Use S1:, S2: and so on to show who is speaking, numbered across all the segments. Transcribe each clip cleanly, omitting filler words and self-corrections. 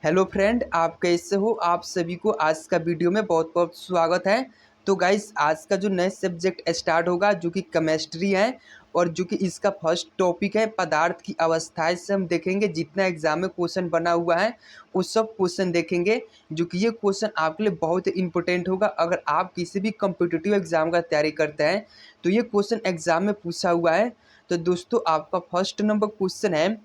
S1: Hello friend, आप कैसे हो। आप सभी को आज का वीडियो में बहुत बहुत स्वागत है। तो गाइस, आज का जो नया सब्जेक्ट स्टार्ट होगा जो कि केमिस्ट्री है और जो कि इसका फर्स्ट टॉपिक है पदार्थ की अवस्थाएं से हम देखेंगे। जितना एग्जाम में क्वेश्चन बना हुआ है उस सब क्वेश्चन देखेंगे, जो कि ये क्वेश्चन आपके लिए बहुत ही इंपॉर्टेंट होगा। अगर आप किसी भी कॉम्पिटिटिव एग्जाम का तैयारी करते हैं तो ये क्वेश्चन एग्जाम में पूछा हुआ है। तो दोस्तों, आपका फर्स्ट नंबर क्वेश्चन है,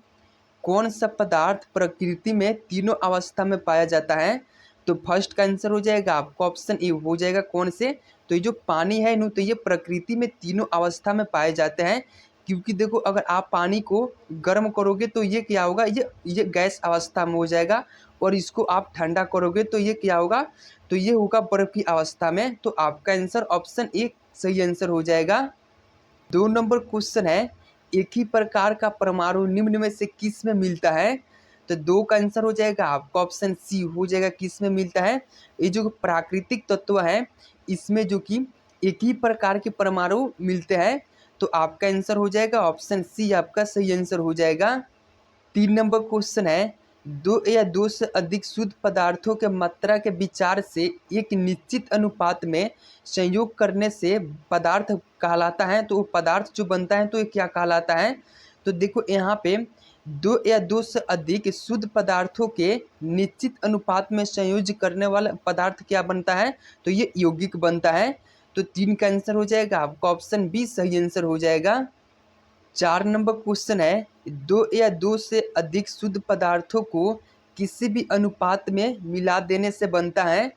S1: कौन सा पदार्थ प्रकृति में तीनों अवस्था में पाया जाता है। तो फर्स्ट का आंसर हो जाएगा आपका ऑप्शन ए हो जाएगा। कौन से? तो ये जो पानी है नु, तो ये प्रकृति में तीनों अवस्था में पाए जाते हैं। क्योंकि देखो, अगर आप पानी को गर्म करोगे तो ये क्या होगा, ये गैस अवस्था में हो जाएगा। और इसको आप ठंडा करोगे तो ये क्या होगा, तो ये होगा बर्फ की अवस्था में। तो आपका आंसर ऑप्शन ए सही आंसर हो जाएगा। 2 नंबर क्वेश्चन है, एक ही प्रकार का परमाणु निम्न में से किस में मिलता है। तो 2 का आंसर हो जाएगा आपका ऑप्शन सी हो जाएगा। किस में मिलता है? ये जो प्राकृतिक तत्व है इसमें जो कि एक ही प्रकार के परमाणु मिलते हैं। तो आपका आंसर हो जाएगा ऑप्शन सी, आपका सही आंसर हो जाएगा। 3 नंबर क्वेश्चन है, दो या दो से अधिक शुद्ध पदार्थों के मात्रा के विचार से एक निश्चित अनुपात में संयोग करने से पदार्थ कहलाता है। तो वो पदार्थ जो बनता है तो ये क्या कहलाता है? तो देखो यहाँ पे, दो या दो से अधिक शुद्ध पदार्थों के निश्चित अनुपात में संयोज करने वाला पदार्थ क्या बनता है? तो ये यौगिक बनता है। तो 3 का आंसर हो जाएगा आपका ऑप्शन बी सही आंसर हो जाएगा। 4 नंबर क्वेश्चन है, दो या दो से अधिक शुद्ध पदार्थों को किसी भी अनुपात में मिला देने से बनता है।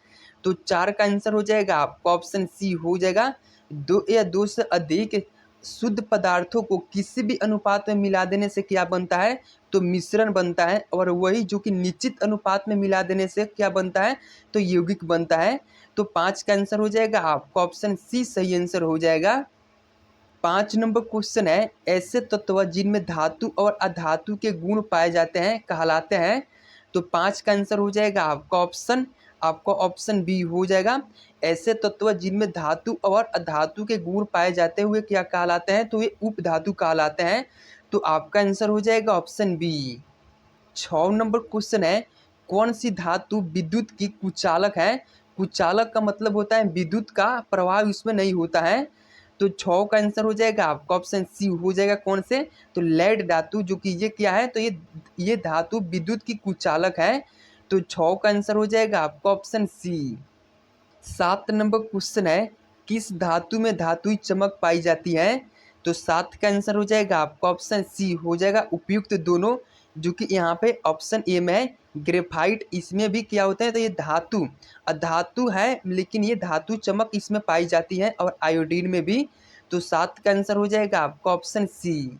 S1: तो 4 का आंसर हो जाएगा आपका ऑप्शन सी हो जाएगा। दो या दो से अधिक शुद्ध पदार्थों को किसी भी अनुपात में मिला देने से क्या बनता है? तो मिश्रण बनता है। और वही जो कि निश्चित अनुपात में मिला देने से क्या बनता है? तो यौगिक बनता है। तो 5 का आंसर हो जाएगा आपका ऑप्शन सी सही आंसर हो जाएगा। 5 नंबर क्वेश्चन है, ऐसे तत्व जिनमें धातु और अधातु के गुण पाए जाते हैं कहलाते हैं। तो 5 का आंसर हो जाएगा आपका ऑप्शन बी हो जाएगा। ऐसे तत्व जिनमें धातु और अधातु के गुण पाए जाते हुए क्या कहलाते हैं? तो ये उपधातु कहलाते हैं। तो आपका आंसर हो जाएगा ऑप्शन बी। 6 नंबर क्वेश्चन है, कौन सी धातु विद्युत की कुचालक है। कुचालक का मतलब होता है विद्युत का प्रभाव इसमें नहीं होता है। तो 6 का आंसर हो जाएगा आपका ऑप्शन सी हो जाएगा। कौन से? तो लेड धातु, जो कि ये क्या है, तो ये धातु विद्युत की कुचालक है। तो 6 का आंसर हो जाएगा आपका ऑप्शन सी। 7 नंबर क्वेश्चन है, किस धातु में धातुई चमक पाई जाती है। तो 7 का आंसर हो जाएगा आपका ऑप्शन सी हो जाएगा, उपयुक्त दोनों। जो कि यहाँ पे ऑप्शन ए में है ग्रेफाइट, इसमें भी क्या होता है, तो ये धातु अधातु है लेकिन ये धातु चमक इसमें पाई जाती है, और आयोडीन में भी। तो 7 का आंसर हो जाएगा आपका ऑप्शन सी।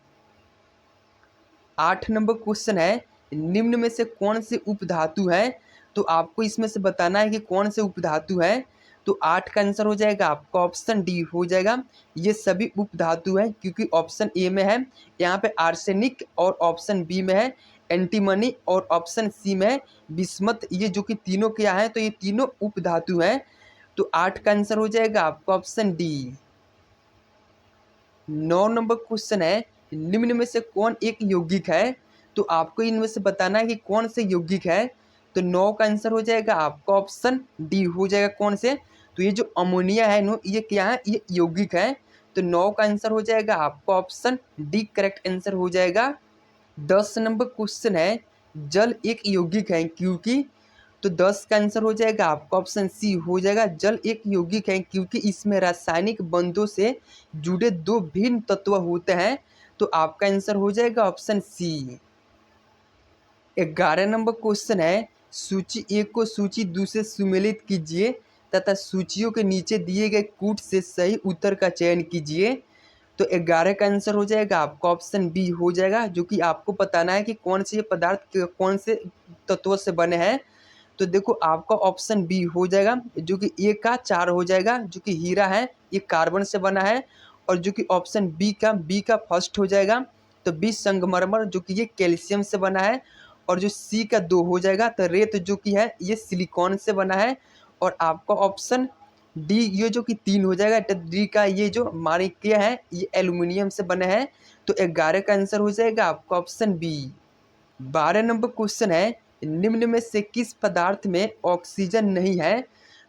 S1: 8 नंबर क्वेश्चन है, निम्न में से कौन से उपधातु है। तो आपको इसमें से बताना है कि कौन से उपधातु है। तो 8 का आंसर हो जाएगा आपका ऑप्शन डी हो जाएगा। ये सभी उपधातु है, क्योंकि ऑप्शन ए में है यहाँ पे आर्सेनिक, और ऑप्शन बी में है एंटीमनी, और ऑप्शन सी में है बिस्मथ। ये जो कि तीनों क्या है, तो ये तीनों उपधातु हैं। तो 8 का आंसर हो जाएगा आपका ऑप्शन डी। 9 नंबर क्वेश्चन है, निम्न में से कौन एक यौगिक है। तो आपको इनमें से बताना है कि कौन से यौगिक है। तो 9 का आंसर हो जाएगा आपका ऑप्शन डी हो जाएगा। कौन से? तो ये जो अमोनिया है नो, ये क्या है, ये यौगिक है। तो 9 का आंसर हो जाएगा आपका ऑप्शन डी करेक्ट आंसर हो जाएगा। 10 नंबर क्वेश्चन है, जल एक यौगिक है क्योंकि। तो 10 का आंसर हो जाएगा आपका ऑप्शन सी हो जाएगा। जल एक यौगिक है क्योंकि इसमें रासायनिक बंधों से जुड़े दो भिन्न तत्व होते हैं। तो आपका आंसर हो जाएगा ऑप्शन सी। 11 नंबर क्वेश्चन है, सूची एक को सूची दूसरे सुमेलित कीजिए तथा सूचियों के नीचे दिए गए कूट से सही उत्तर का चयन कीजिए। तो 11 का आंसर हो जाएगा आपका ऑप्शन बी हो जाएगा। जो कि आपको बताना है कि कौन से पदार्थ कौन से तत्वों से बने हैं। तो देखो, आपका ऑप्शन बी हो जाएगा, जो कि ए का 4 हो जाएगा। जो कि हीरा है ये कार्बन से बना है। और जो कि ऑप्शन बी का फर्स्ट हो जाएगा। तो बी संगमरमर, जो कि ये कैल्शियम से बना है। और जो सी का 2 हो जाएगा, तो रेत जो कि है ये सिलिकॉन से बना है। और आपका ऑप्शन डी ये जो कि 3 हो जाएगा। तो डी का ये जो माणिक्य है ये एल्युमिनियम से बने हैं। तो 11 का आंसर हो जाएगा आपका ऑप्शन बी। 12 नंबर क्वेश्चन है, निम्न में से किस पदार्थ में ऑक्सीजन नहीं है?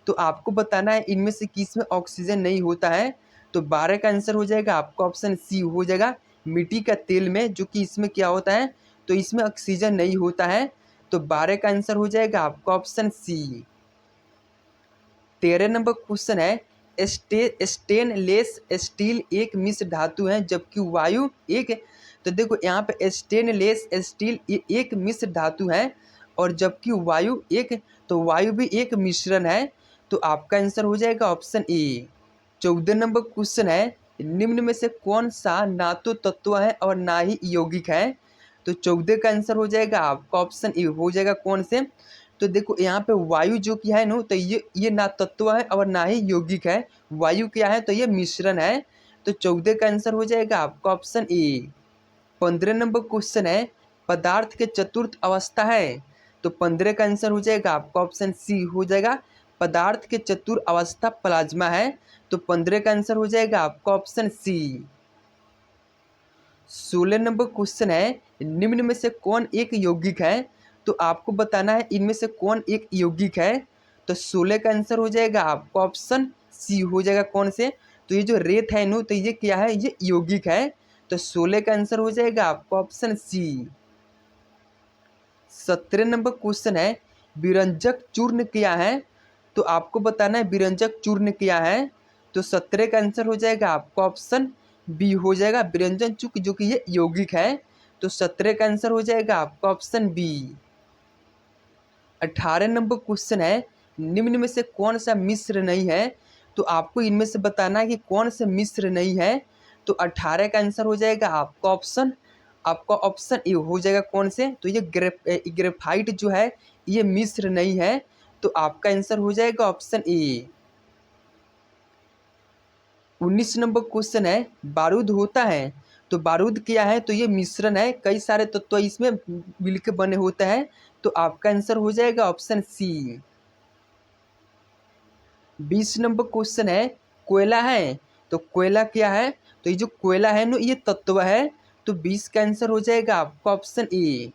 S1: तो आपको बताना है इनमें से किस में ऑक्सीजन नहीं होता है। तो 12 का आंसर हो जाएगा आपका ऑप्शन सी हो जाएगा, मिट्टी का तेल में, जो कि इसमें क्या होता है, तो इसमें ऑक्सीजन नहीं होता है। तो 12 का आंसर हो जाएगा आपका ऑप्शन सी। 13 नंबर क्वेश्चन है, स्टेनलेस स्टील एक मिश्र धातु है जबकि वायु एक। तो देखो यहाँ पे स्टेनलेस स्टील एक मिश्र धातु है और जबकि वायु एक, तो वायु भी एक मिश्रण है। तो आपका आंसर हो जाएगा ऑप्शन ए। 14 नंबर क्वेश्चन है, निम्न में से कौन सा ना तो तत्व है और ना ही यौगिक है? तो 14 का आंसर हो जाएगा आपका ऑप्शन ए हो जाएगा, कौन से? तो देखो यहाँ पे वायु जो कि है ना, तो ये ना तत्व है और ना ही यौगिक है। वायु क्या है, तो ये मिश्रण है। तो 14 का आंसर हो जाएगा आपका ऑप्शन ए। 15 नंबर क्वेश्चन है, पदार्थ के चतुर्थ अवस्था है। तो 15 का आंसर हो जाएगा आपका ऑप्शन सी हो जाएगा, पदार्थ के चतुर्थ अवस्था प्लाज्मा है। तो 15 का आंसर हो जाएगा आपका ऑप्शन सी। 16 नंबर क्वेश्चन है, निम्न में से कौन एक यौगिक है? तो आपको बताना है इनमें से कौन एक यौगिक है। तो 16 का आंसर हो जाएगा आपका ऑप्शन सी हो जाएगा, कौन से? तो ये जो रेत है नो, तो ये क्या है, ये यौगिक है। तो 16 का आंसर हो जाएगा आपका ऑप्शन सी। 17 नंबर क्वेश्चन है, विरंजक चूर्ण क्या है? तो आपको बताना है विरंजक चूर्ण क्या है। तो 17 का आंसर हो जाएगा आपका ऑप्शन बी हो जाएगा, विरंजन चूर्ण, जो कि ये यौगिक है। तो 17 का आंसर हो जाएगा आपका ऑप्शन बी। 18 नंबर क्वेश्चन है, निम्न में से कौन सा मिश्र नहीं है? तो आपको इनमें से बताना है कि कौन से मिश्र नहीं है। तो 18 का आंसर हो जाएगा आपका ऑप्शन ए हो जाएगा, कौन से? तो ये ग्रेफाइट जो है ये मिश्र नहीं है। तो आपका आंसर हो जाएगा ऑप्शन ए। 19 नंबर क्वेश्चन है, बारूद होता है। तो बारूद क्या है, तो ये मिश्रण है, कई सारे तत्व इसमें मिलकर बने होते हैं। तो आपका आंसर हो जाएगा ऑप्शन सी। 20 नंबर क्वेश्चन है, कोयला है। तो कोयला क्या है? तो ये जो कोयला है ना, ये तत्व है। तो 20 का आंसर हो जाएगा आपका ऑप्शन ए।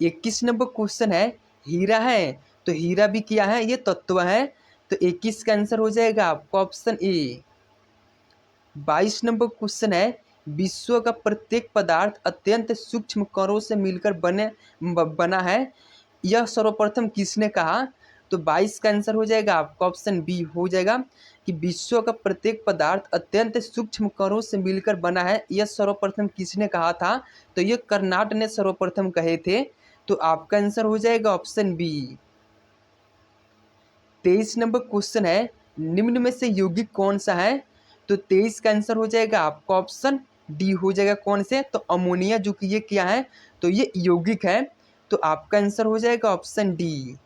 S1: 21 नंबर क्वेश्चन है, हीरा है। तो हीरा भी क्या है, ये तत्व है। तो 21 का आंसर हो जाएगा आपका ऑप्शन ए। 22 नंबर क्वेश्चन है, विश्व का प्रत्येक पदार्थ अत्यंत सूक्ष्म कणों से मिलकर बना है, यह सर्वप्रथम किसने कहा? तो 22 का आंसर हो जाएगा आपका ऑप्शन बी हो जाएगा, कि विश्व का प्रत्येक पदार्थ अत्यंत सूक्ष्म कणों से मिलकर बना है, यह सर्वप्रथम किसने कहा था? तो ये कर्नाट ने सर्वप्रथम कहे थे। तो आपका आंसर हो जाएगा ऑप्शन बी। 23 नंबर क्वेश्चन है, निम्न में से यौगिक कौन सा है? तो 23 का आंसर हो जाएगा आपका ऑप्शन डी हो जाएगा, कौन से? तो अमोनिया, जो कि ये क्या है, तो ये यौगिक है। तो आपका आंसर हो जाएगा ऑप्शन डी।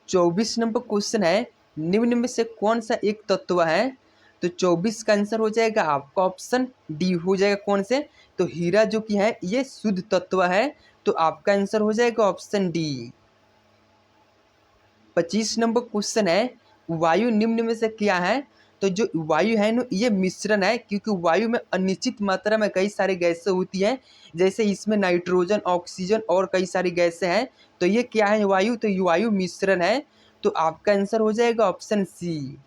S1: 24 नंबर क्वेश्चन है, निम्न में से कौन सा एक तत्व है? तो 24 का आंसर हो जाएगा आपका ऑप्शन डी हो जाएगा, कौन से? तो हीरा जो कि है ये शुद्ध तत्व है। तो आपका आंसर हो जाएगा ऑप्शन डी। 25 नंबर क्वेश्चन है, वायु निम्न में से क्या है? तो जो वायु है ना, ये मिश्रण है, क्योंकि वायु में अनिश्चित मात्रा में कई सारी गैसें होती हैं, जैसे इसमें नाइट्रोजन, ऑक्सीजन और कई सारी गैसें हैं। तो ये क्या है, वायु? तो ये वायु मिश्रण है। तो आपका आंसर हो जाएगा ऑप्शन सी।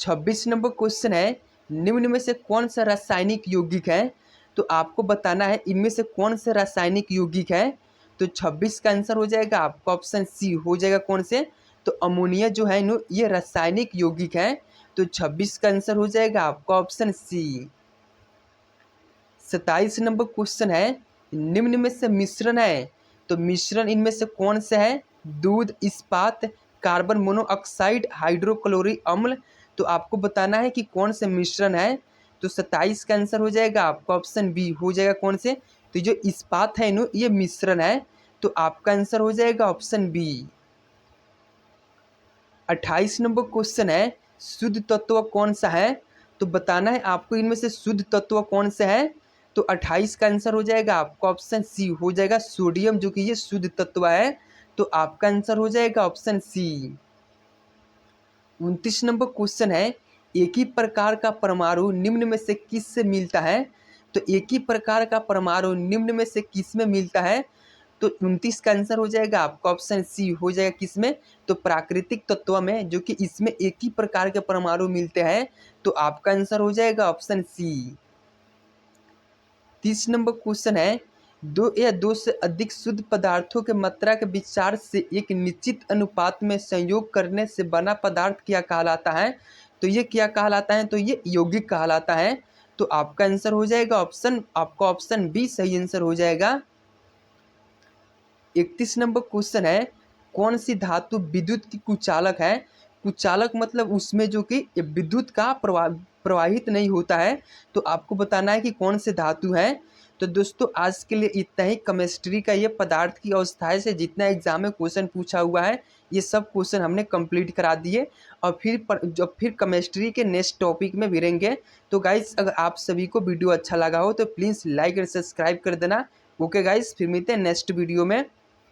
S1: 26 नंबर क्वेश्चन है, निम्न में से कौन सा रासायनिक यौगिक है? तो आपको बताना है इनमें से कौन सा रासायनिक यौगिक है। तो 26 का आंसर हो जाएगा आपका ऑप्शन सी हो जाएगा, कौन से? तो अमोनिया जो है नो, ये रासायनिक यौगिक है। तो 26 का आंसर हो जाएगा आपका ऑप्शन सी। 27 नंबर क्वेश्चन है, निम्न में से मिश्रण है। तो मिश्रण इनमें से कौन सा है? दूध, इस्पात, कार्बन मोनोऑक्साइड, हाइड्रोक्लोरिक अम्ल। तो आपको बताना है कि कौन से मिश्रण है। तो 27 का आंसर हो जाएगा आपका ऑप्शन बी हो जाएगा, कौन से? तो जो इस्पात है नो, ये मिश्रण है। तो आपका आंसर हो जाएगा ऑप्शन बी। 28 नंबर क्वेश्चन है, शुद्ध तत्व कौन सा है? तो बताना है आपको इनमें से शुद्ध तत्व कौन सा है। तो 28 का आंसर हो जाएगा आपका ऑप्शन सी हो जाएगा, सोडियम, जो कि ये शुद्ध तत्व है। तो आपका आंसर हो जाएगा ऑप्शन सी। 29 नंबर क्वेश्चन है, एक ही प्रकार का परमाणु निम्न में से किससे मिलता है? तो एक ही प्रकार का परमाणु निम्न में से किस में मिलता है? तो 29 का आंसर हो जाएगा आपका ऑप्शन सी हो जाएगा किसमें? तो प्राकृतिक तत्व में, जो कि इसमें एक ही प्रकार के परमाणु मिलते हैं। तो आपका आंसर हो जाएगा ऑप्शन सी। 30 नंबर क्वेश्चन है, दो या दो से अधिक शुद्ध पदार्थों के मात्रा के विचार से एक निश्चित अनुपात में संयोग करने से बना पदार्थ क्या कहलाता है? तो ये क्या कहलाता है? तो ये यौगिक कहलाता है। तो आपका आंसर हो जाएगा आपका ऑप्शन बी सही आंसर हो जाएगा। 31 नंबर क्वेश्चन है, कौन सी धातु विद्युत की कुचालक है? कुचालक मतलब उसमें जो कि विद्युत का प्रवाहित नहीं होता है। तो आपको बताना है कि कौन से धातु है। तो दोस्तों आज के लिए इतना ही। केमिस्ट्री का ये पदार्थ की अवस्थाएं से जितना एग्जाम में क्वेश्चन पूछा हुआ है, ये सब क्वेश्चन हमने कंप्लीट करा दिए। और फिर केमिस्ट्री के नेक्स्ट टॉपिक में मिलेंगे। तो गाइस अगर आप सभी को वीडियो अच्छा लगा हो तो प्लीज़ लाइक और सब्सक्राइब कर देना। ओके गाइस, फिर मिलते हैं नेक्स्ट वीडियो में।